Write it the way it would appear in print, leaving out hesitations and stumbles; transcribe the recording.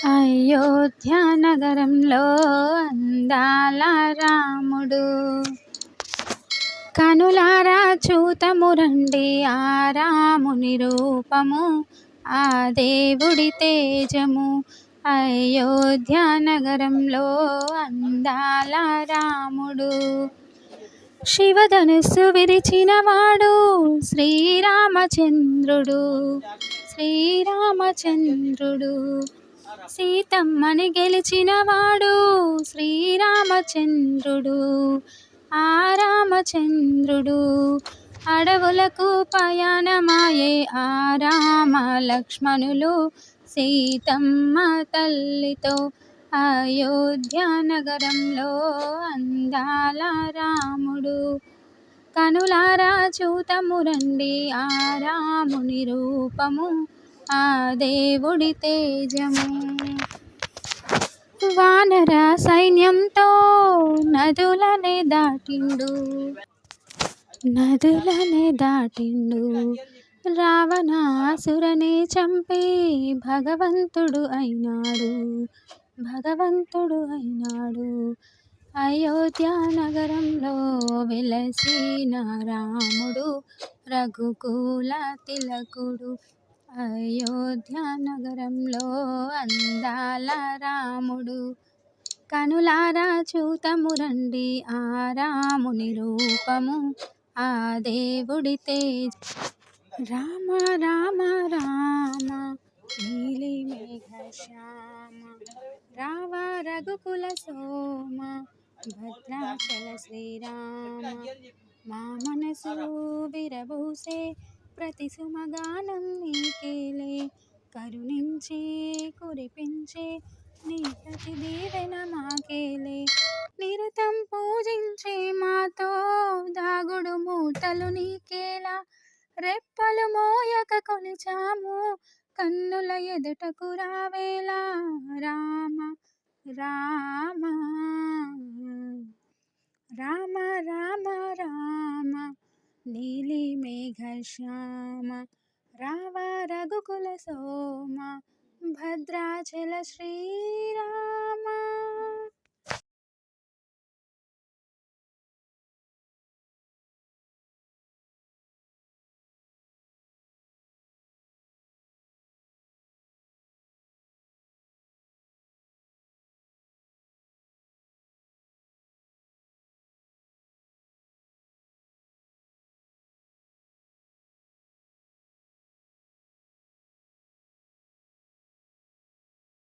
అయోధ్య నగరంలో అందాల రాముడు, కనులారా చూతము రండి ఆ రాముని రూపము, ఆ దేవుడి తేజము. అయోధ్య నగరంలో అందాల రాముడు, శివధనుస్సు విరిచినవాడు శ్రీరామచంద్రుడు. సీతమ్మని గెలిచినవాడు శ్రీరామచంద్రుడు. ఆ రామచంద్రుడు అడవులకు పయనమాయే ఆ రామ లక్ష్మణులు సీతమ్మ తల్లితో. అయోధ్య నగరంలో అందాల రాముడు, కనులారా చూతము రండి ఆ రాముని రూపము, ఆ దేవుడి తేజము. వానర సైన్యంతో నదులనే దాటిండు, రావణాసురనే చంపి భగవంతుడు అయినాడు. అయోధ్య నగరంలో వెలసిన రాముడు రఘుకుల తిలకుడు. అయోధ్య నగరంలో అందాల రాముడు, కనులారా చూతము రండి ఆ రాముని రూపము, ఆ దేవుడి తేజ. రామ రామ రామ నీలి మేఘ శ్యామ, రావ రఘుకుల సోమ భద్రాచల శ్రీరామ. మా మనసు విరబూసే ప్రతి సుమగానం నీకేలే, కరుణించి కురిపించే నీ ప్రతి దీవెన మాకేలే. నిరతం పూజించే మాతో దాగుడు మూటలు నీకేలా, రెప్పలు మోయక కొలిచాము కన్నుల ఎదుటకు రావేలా. రామ రామ రామ రామ రామ నీలి మేఘ శ్యామ, రావ రఘుకుల సోమ భద్రాచల శ్రీరామ.